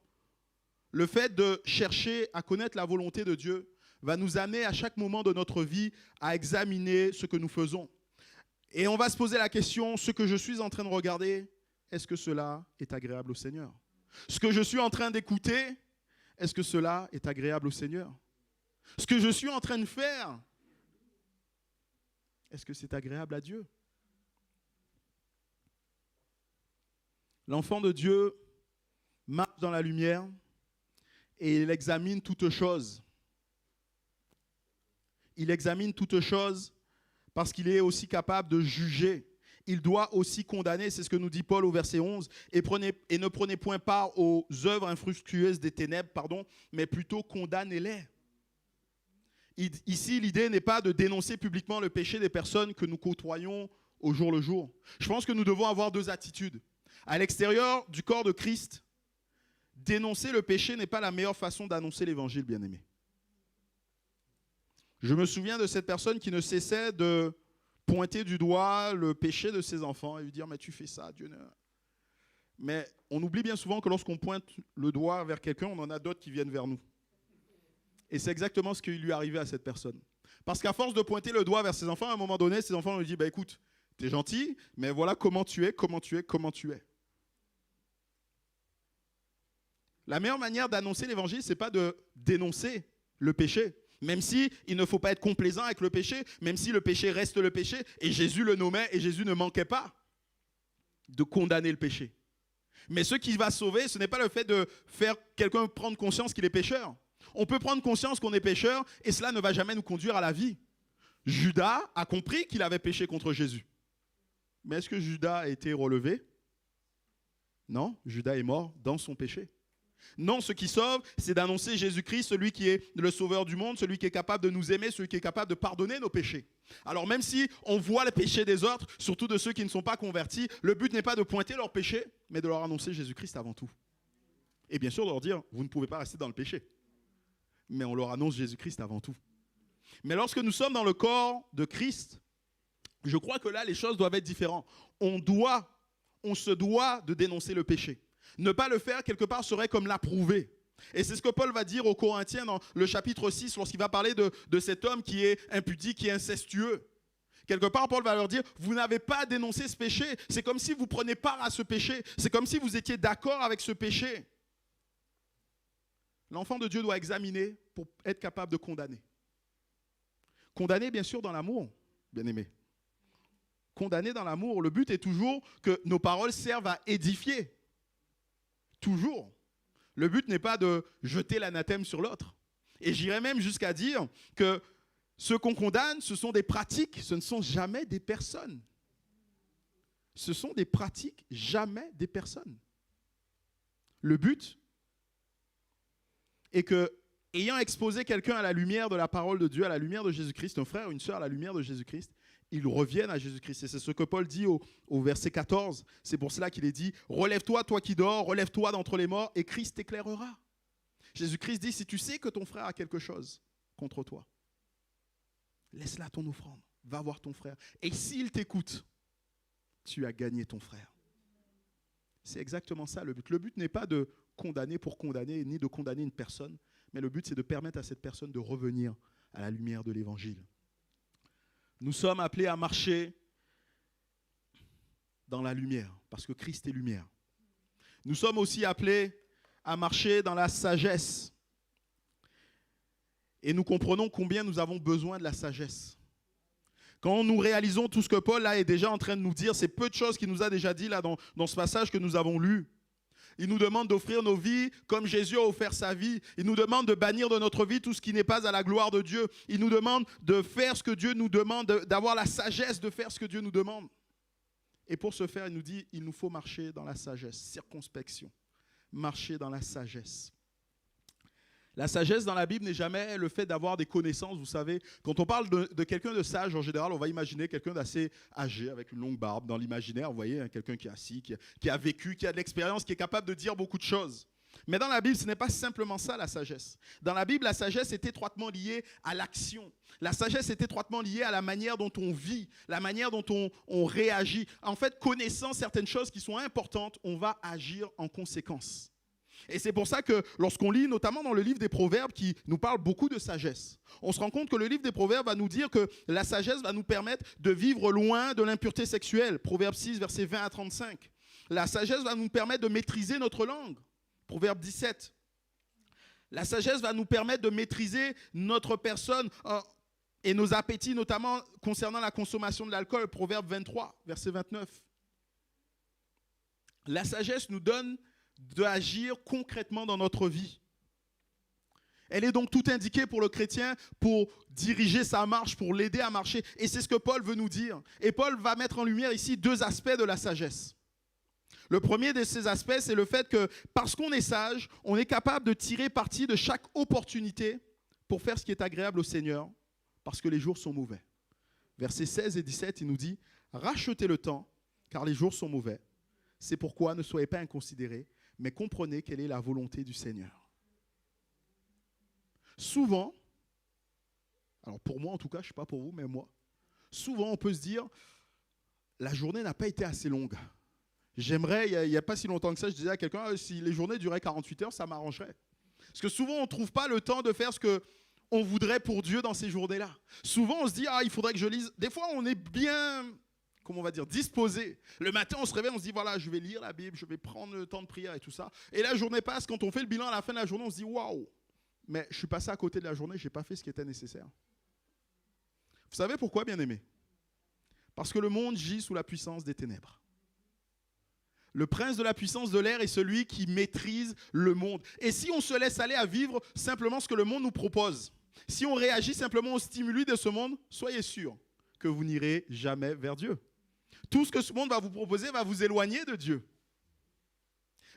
Speaker 1: le fait de chercher à connaître la volonté de Dieu va nous amener à chaque moment de notre vie à examiner ce que nous faisons. Et on va se poser la question, ce que je suis en train de regarder, est-ce que cela est agréable au Seigneur? Ce que je suis en train d'écouter, est-ce que cela est agréable au Seigneur? Ce que je suis en train de faire, est-ce que c'est agréable à Dieu? L'enfant de Dieu marche dans la lumière et il examine toutes choses. Il examine toutes choses parce qu'il est aussi capable de juger. Il doit aussi condamner, c'est ce que nous dit Paul au verset 11, et ne prenez point part aux œuvres infructueuses des ténèbres, mais plutôt condamnez-les. Ici, l'idée n'est pas de dénoncer publiquement le péché des personnes que nous côtoyons au jour le jour. Je pense que nous devons avoir deux attitudes. À l'extérieur du corps de Christ, dénoncer le péché n'est pas la meilleure façon d'annoncer l'évangile, bien-aimé. Je me souviens de cette personne qui ne cessait de pointer du doigt le péché de ses enfants et lui dire « mais tu fais ça, Dieu ne... » Mais on oublie bien souvent que lorsqu'on pointe le doigt vers quelqu'un, on en a d'autres qui viennent vers nous. Et c'est exactement ce qui lui est arrivé à cette personne. Parce qu'à force de pointer le doigt vers ses enfants, à un moment donné, ses enfants lui disent « écoute, t'es gentil, mais voilà comment tu es. » La meilleure manière d'annoncer l'évangile, ce n'est pas de dénoncer le péché. Même si il ne faut pas être complaisant avec le péché, même si le péché reste le péché, et Jésus le nommait, et Jésus ne manquait pas de condamner le péché. Mais ce qui va sauver, ce n'est pas le fait de faire quelqu'un prendre conscience qu'il est pécheur. On peut prendre conscience qu'on est pécheur, et cela ne va jamais nous conduire à la vie. Judas a compris qu'il avait péché contre Jésus. Mais est-ce que Judas a été relevé? Non, Judas est mort dans son péché. Non, ce qui sauve, c'est d'annoncer Jésus-Christ, celui qui est le sauveur du monde, celui qui est capable de nous aimer, celui qui est capable de pardonner nos péchés. Alors même si on voit les péchés des autres, surtout de ceux qui ne sont pas convertis, le but n'est pas de pointer leurs péchés, mais de leur annoncer Jésus-Christ avant tout. Et bien sûr de leur dire, vous ne pouvez pas rester dans le péché. Mais on leur annonce Jésus-Christ avant tout. Mais lorsque nous sommes dans le corps de Christ, je crois que là, les choses doivent être différentes. On se doit de dénoncer le péché. Ne pas le faire, quelque part, serait comme l'approuver. Et c'est ce que Paul va dire aux Corinthiens dans le chapitre 6, lorsqu'il va parler de cet homme qui est impudique, qui est incestueux. Quelque part, Paul va leur dire, vous n'avez pas à dénoncer ce péché. C'est comme si vous preniez part à ce péché. C'est comme si vous étiez d'accord avec ce péché. L'enfant de Dieu doit examiner pour être capable de condamner. Condamner, bien sûr, dans l'amour, bien aimé. condamner dans l'amour. Le but est toujours que nos paroles servent à édifier. Toujours. Le but n'est pas de jeter l'anathème sur l'autre. Et j'irais même jusqu'à dire que ce qu'on condamne, ce sont des pratiques, ce ne sont jamais des personnes. Ce sont des pratiques, jamais des personnes. Le but est que, ayant exposé quelqu'un à la lumière de la parole de Dieu, à la lumière de Jésus-Christ, un frère, une sœur à la lumière de Jésus-Christ, ils reviennent à Jésus-Christ. Et c'est ce que Paul dit au verset 14. C'est pour cela qu'il est dit « Relève-toi, toi qui dors, relève-toi d'entre les morts, et Christ t'éclairera. » Jésus-Christ dit « Si tu sais que ton frère a quelque chose contre toi, laisse là ton offrande, va voir ton frère. Et s'il t'écoute, tu as gagné ton frère. » C'est exactement ça le but. Le but n'est pas de condamner pour condamner, ni de condamner une personne, mais le but c'est de permettre à cette personne de revenir à la lumière de l'évangile. Nous sommes appelés à marcher dans la lumière, parce que Christ est lumière. Nous sommes aussi appelés à marcher dans la sagesse. Et nous comprenons combien nous avons besoin de la sagesse. Quand nous réalisons tout ce que Paul là, est déjà en train de nous dire, c'est peu de choses qu'il nous a déjà dit là, dans ce passage que nous avons lu. Il nous demande d'offrir nos vies comme Jésus a offert sa vie. Il nous demande de bannir de notre vie tout ce qui n'est pas à la gloire de Dieu. Il nous demande de faire ce que Dieu nous demande, d'avoir la sagesse de faire ce que Dieu nous demande. Et pour ce faire, il nous dit, il nous faut marcher dans la sagesse, circonspection. Marcher dans la sagesse. La sagesse dans la Bible n'est jamais le fait d'avoir des connaissances, vous savez. Quand on parle de quelqu'un de sage, en général, on va imaginer quelqu'un d'assez âgé, avec une longue barbe dans l'imaginaire, vous voyez, hein, quelqu'un qui est assis, qui a vécu, qui a de l'expérience, qui est capable de dire beaucoup de choses. Mais dans la Bible, ce n'est pas simplement ça, la sagesse. Dans la Bible, la sagesse est étroitement liée à l'action. La sagesse est étroitement liée à la manière dont on vit, la manière dont on réagit. En fait, connaissant certaines choses qui sont importantes, on va agir en conséquence. Et c'est pour ça que lorsqu'on lit, notamment dans le livre des Proverbes, qui nous parle beaucoup de sagesse, on se rend compte que le livre des Proverbes va nous dire que la sagesse va nous permettre de vivre loin de l'impureté sexuelle. Proverbe 6, versets 20 à 35. La sagesse va nous permettre de maîtriser notre langue. Proverbe 17. La sagesse va nous permettre de maîtriser notre personne et nos appétits, notamment concernant la consommation de l'alcool. Proverbe 23, verset 29. La sagesse nous donne d'agir concrètement dans notre vie. Elle est donc tout indiquée pour le chrétien pour diriger sa marche, pour l'aider à marcher. Et c'est ce que Paul veut nous dire. Et Paul va mettre en lumière ici deux aspects de la sagesse. Le premier de ces aspects, c'est le fait que parce qu'on est sage, on est capable de tirer parti de chaque opportunité pour faire ce qui est agréable au Seigneur, parce que les jours sont mauvais. Versets 16 et 17, il nous dit « Rachetez le temps, car les jours sont mauvais. C'est pourquoi ne soyez pas inconsidérés, mais comprenez quelle est la volonté du Seigneur. » Souvent, alors pour moi en tout cas, je ne sais pas pour vous, mais moi, souvent on peut se dire, la journée n'a pas été assez longue. J'aimerais, il n'y a pas si longtemps que ça, je disais à quelqu'un, si les journées duraient 48 heures, ça m'arrangerait. Parce que souvent on ne trouve pas le temps de faire ce qu'on voudrait pour Dieu dans ces journées-là. Souvent on se dit, il faudrait que je lise. Des fois on est bien, comment on va dire, disposé. Le matin, on se réveille, on se dit, voilà, je vais lire la Bible, je vais prendre le temps de prière et tout ça. Et la journée passe, quand on fait le bilan à la fin de la journée, on se dit, waouh, mais je suis passé à côté de la journée, je n'ai pas fait ce qui était nécessaire. Vous savez pourquoi, bien-aimés? Parce que le monde gît sous la puissance des ténèbres. Le prince de la puissance de l'air est celui qui maîtrise le monde. Et si on se laisse aller à vivre simplement ce que le monde nous propose, si on réagit simplement aux stimuli de ce monde, soyez sûrs que vous n'irez jamais vers Dieu. Tout ce que ce monde va vous proposer va vous éloigner de Dieu.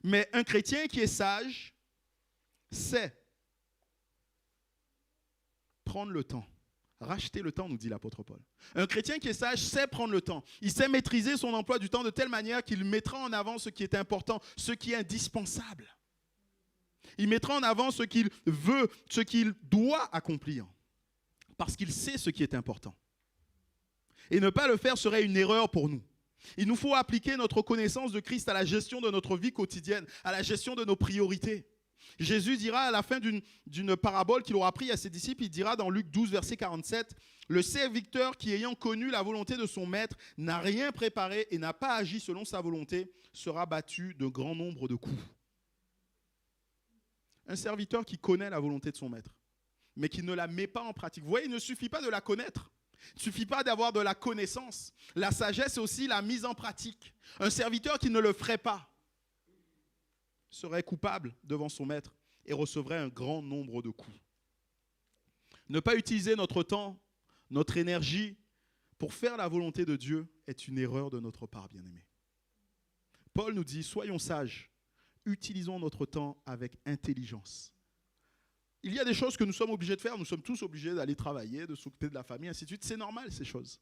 Speaker 1: Mais un chrétien qui est sage sait prendre le temps. Racheter le temps, nous dit l'apôtre Paul. Un chrétien qui est sage sait prendre le temps. Il sait maîtriser son emploi du temps de telle manière qu'il mettra en avant ce qui est important, ce qui est indispensable. Il mettra en avant ce qu'il veut, ce qu'il doit accomplir, parce qu'il sait ce qui est important. Et ne pas le faire serait une erreur pour nous. Il nous faut appliquer notre connaissance de Christ à la gestion de notre vie quotidienne, à la gestion de nos priorités. Jésus dira à la fin d'une parabole qu'il aura appris à ses disciples, il dira dans Luc 12, verset 47, « Le serviteur qui, ayant connu la volonté de son maître, n'a rien préparé et n'a pas agi selon sa volonté, sera battu de grand nombre de coups. » Un serviteur qui connaît la volonté de son maître, mais qui ne la met pas en pratique. Vous voyez, il ne suffit pas de la connaître. Il ne suffit pas d'avoir de la connaissance. La sagesse, c'est aussi la mise en pratique. Un serviteur qui ne le ferait pas serait coupable devant son maître et recevrait un grand nombre de coups. Ne pas utiliser notre temps, notre énergie pour faire la volonté de Dieu est une erreur de notre part, bien-aimés. Paul nous dit, soyons sages, utilisons notre temps avec intelligence. Il y a des choses que nous sommes obligés de faire, nous sommes tous obligés d'aller travailler, de s'occuper de la famille, ainsi de suite. C'est normal, ces choses.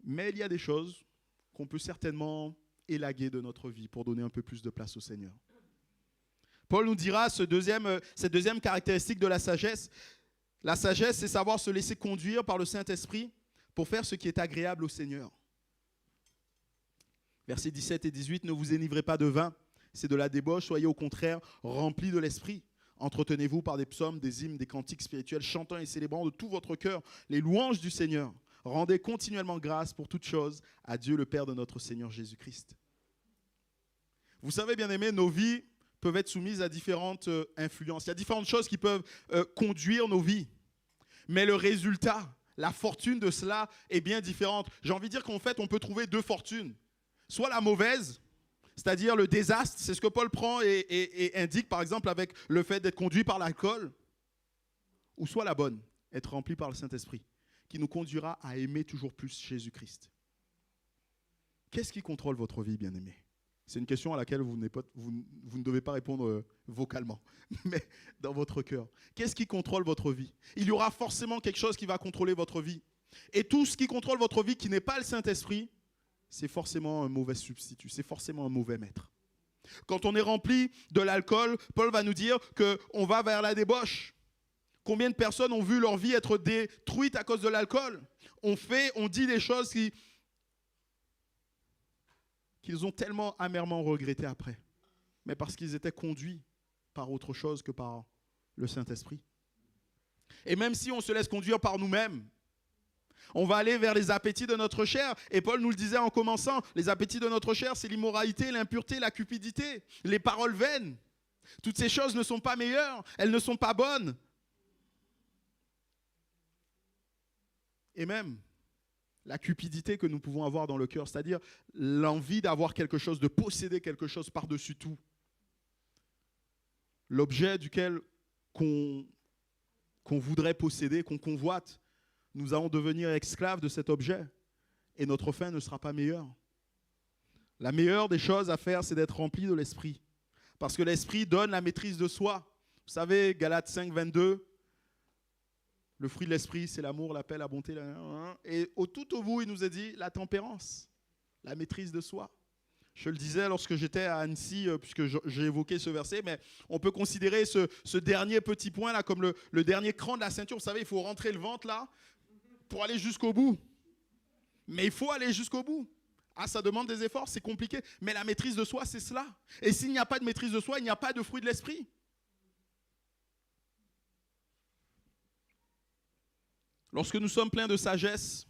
Speaker 1: Mais il y a des choses qu'on peut certainement élaguer de notre vie pour donner un peu plus de place au Seigneur. Paul nous dira cette deuxième caractéristique de la sagesse. La sagesse, c'est savoir se laisser conduire par le Saint-Esprit pour faire ce qui est agréable au Seigneur. Versets 17 et 18, ne vous enivrez pas de vin, c'est de la débauche, soyez au contraire remplis de l'Esprit. Entretenez-vous par des psaumes, des hymnes, des cantiques spirituels, chantant et célébrant de tout votre cœur les louanges du Seigneur. Rendez continuellement grâce pour toutes choses à Dieu le Père de notre Seigneur Jésus-Christ. Vous savez, bien-aimés, nos vies peuvent être soumises à différentes influences. Il y a différentes choses qui peuvent conduire nos vies. Mais le résultat, la fortune de cela est bien différente. J'ai envie de dire qu'en fait, on peut trouver deux fortunes. Soit la mauvaise, c'est-à-dire le désastre, c'est ce que Paul prend et indique par exemple avec le fait d'être conduit par l'alcool, ou soit la bonne, être rempli par le Saint-Esprit, qui nous conduira à aimer toujours plus Jésus-Christ. Qu'est-ce qui contrôle votre vie, bien-aimés? C'est une question à laquelle vous ne devez pas répondre vocalement, mais dans votre cœur. Qu'est-ce qui contrôle votre vie? Il y aura forcément quelque chose qui va contrôler votre vie. Et tout ce qui contrôle votre vie qui n'est pas le Saint-Esprit, c'est forcément un mauvais substitut, c'est forcément un mauvais maître. Quand on est rempli de l'alcool, Paul va nous dire qu'on va vers la débauche. Combien de personnes ont vu leur vie être détruite à cause de l'alcool? On dit des choses qu'ils ont tellement amèrement regretté après, mais parce qu'ils étaient conduits par autre chose que par le Saint-Esprit. Et même si on se laisse conduire par nous-mêmes, on va aller vers les appétits de notre chair. Et Paul nous le disait en commençant, les appétits de notre chair, c'est l'immoralité, l'impureté, la cupidité, les paroles vaines. Toutes ces choses ne sont pas meilleures, elles ne sont pas bonnes. Et même la cupidité que nous pouvons avoir dans le cœur, c'est-à-dire l'envie d'avoir quelque chose, de posséder quelque chose par-dessus tout. L'objet duquel qu'on voudrait posséder, qu'on convoite, nous allons devenir esclaves de cet objet et notre fin ne sera pas meilleure. La meilleure des choses à faire, c'est d'être rempli de l'Esprit. Parce que l'Esprit donne la maîtrise de soi. Vous savez, Galates 5, 22, le fruit de l'Esprit, c'est l'amour, la paix, la bonté. Et tout au bout, il nous a dit la tempérance, la maîtrise de soi. Je le disais lorsque j'étais à Annecy, puisque j'ai évoqué ce verset, mais on peut considérer ce dernier petit point là comme le dernier cran de la ceinture. Vous savez, il faut rentrer le ventre là pour aller jusqu'au bout. Mais il faut aller jusqu'au bout. Ah, ça demande des efforts, c'est compliqué. Mais la maîtrise de soi, c'est cela. Et s'il n'y a pas de maîtrise de soi, il n'y a pas de fruit de l'Esprit. Lorsque nous sommes pleins de sagesse,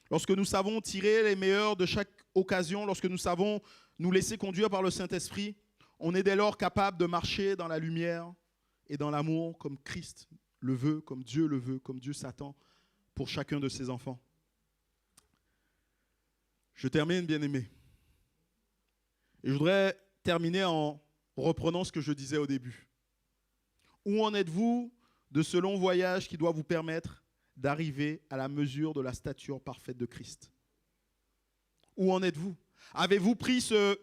Speaker 1: lorsque nous savons tirer les meilleurs de chaque occasion, lorsque nous savons nous laisser conduire par le Saint-Esprit, on est dès lors capable de marcher dans la lumière et dans l'amour comme Christ le veut, comme Dieu s'attend pour chacun de ses enfants. Je termine, bien-aimés. Et je voudrais terminer en reprenant ce que je disais au début. Où en êtes-vous de ce long voyage qui doit vous permettre d'arriver à la mesure de la stature parfaite de Christ? Où en êtes-vous? Avez-vous pris ce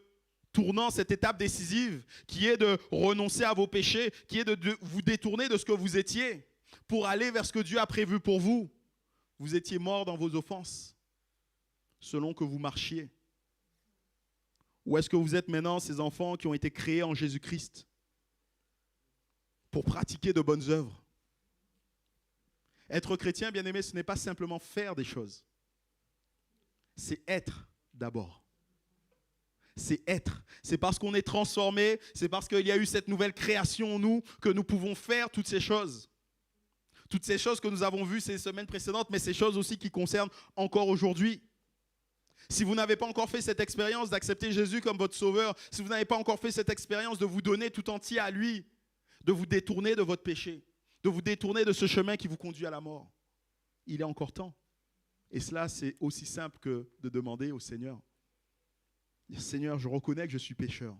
Speaker 1: tournant, cette étape décisive qui est de renoncer à vos péchés, qui est de vous détourner de ce que vous étiez pour aller vers ce que Dieu a prévu pour vous? Vous étiez morts dans vos offenses, selon que vous marchiez. Ou est-ce que vous êtes maintenant ces enfants qui ont été créés en Jésus-Christ pour pratiquer de bonnes œuvres? Être chrétien, bien-aimé, ce n'est pas simplement faire des choses. C'est être d'abord. C'est être. C'est parce qu'on est transformé, c'est parce qu'il y a eu cette nouvelle création en nous que nous pouvons faire toutes ces choses. Toutes ces choses que nous avons vues ces semaines précédentes, mais ces choses aussi qui concernent encore aujourd'hui. Si vous n'avez pas encore fait cette expérience d'accepter Jésus comme votre sauveur, si vous n'avez pas encore fait cette expérience de vous donner tout entier à lui, de vous détourner de votre péché, de vous détourner de ce chemin qui vous conduit à la mort, il est encore temps. Et cela, c'est aussi simple que de demander au Seigneur. Seigneur, je reconnais que je suis pécheur.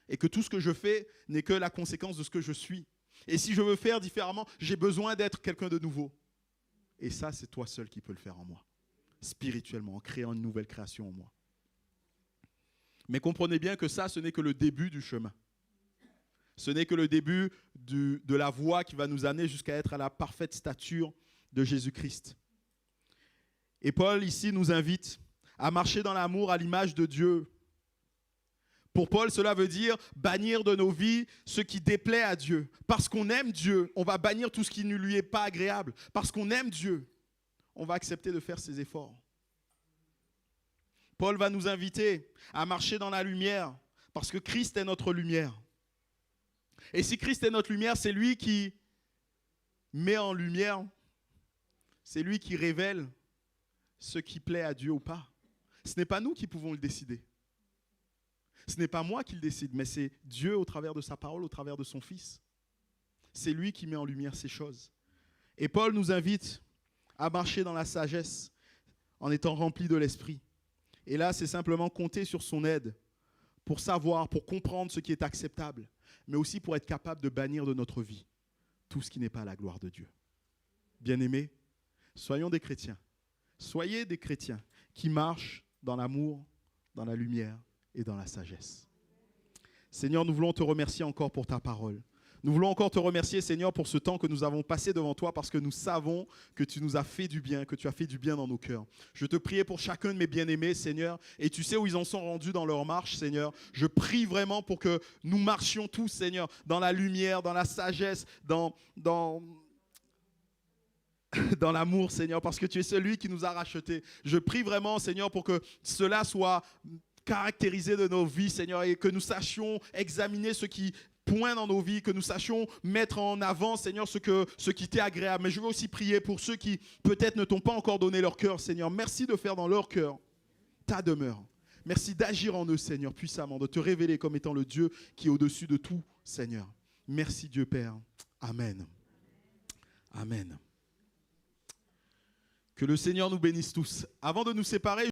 Speaker 1: Et que tout ce que je fais n'est que la conséquence de ce que je suis. Et si je veux faire différemment, j'ai besoin d'être quelqu'un de nouveau. Et ça, c'est toi seul qui peux le faire en moi. Spirituellement, en créant une nouvelle création en moi. Mais comprenez bien que ça, ce n'est que le début du chemin. Ce n'est que le début de la voie qui va nous amener jusqu'à être à la parfaite stature de Jésus-Christ. Et Paul, ici, nous invite à marcher dans l'amour à l'image de Dieu. Pour Paul, cela veut dire bannir de nos vies ce qui déplaît à Dieu. Parce qu'on aime Dieu, on va bannir tout ce qui ne lui est pas agréable. Parce qu'on aime Dieu, on va accepter de faire ses efforts. Paul va nous inviter à marcher dans la lumière, parce que Christ est notre lumière. Et si Christ est notre lumière, c'est lui qui met en lumière, c'est lui qui révèle ce qui plaît à Dieu ou pas. Ce n'est pas nous qui pouvons le décider. Ce n'est pas moi qui le décide, mais c'est Dieu au travers de sa parole, au travers de son Fils. C'est lui qui met en lumière ces choses. Et Paul nous invite à marcher dans la sagesse en étant rempli de l'Esprit. Et là, c'est simplement compter sur son aide pour savoir, pour comprendre ce qui est acceptable, mais aussi pour être capable de bannir de notre vie tout ce qui n'est pas la gloire de Dieu. Bien-aimés, soyons des chrétiens. Soyez des chrétiens qui marchent dans l'amour, dans la lumière et dans la sagesse. Seigneur, nous voulons te remercier encore pour ta parole. Nous voulons encore te remercier, Seigneur, pour ce temps que nous avons passé devant toi, parce que nous savons que tu nous as fait du bien, que tu as fait du bien dans nos cœurs. Je te prie pour chacun de mes bien-aimés, Seigneur, et tu sais où ils en sont rendus dans leur marche, Seigneur. Je prie vraiment pour que nous marchions tous, Seigneur, dans la lumière, dans la sagesse, dans l'amour, Seigneur, parce que tu es celui qui nous a rachetés. Je prie vraiment, Seigneur, pour que cela soit caractérisé de nos vies, Seigneur, et que nous sachions examiner ce qui pointe dans nos vies, que nous sachions mettre en avant, Seigneur, ce qui t'est agréable. Mais je veux aussi prier pour ceux qui peut-être ne t'ont pas encore donné leur cœur, Seigneur. Merci de faire dans leur cœur ta demeure. Merci d'agir en eux, Seigneur, puissamment, de te révéler comme étant le Dieu qui est au-dessus de tout, Seigneur. Merci, Dieu Père. Amen. Amen. Que le Seigneur nous bénisse tous. Avant de nous séparer,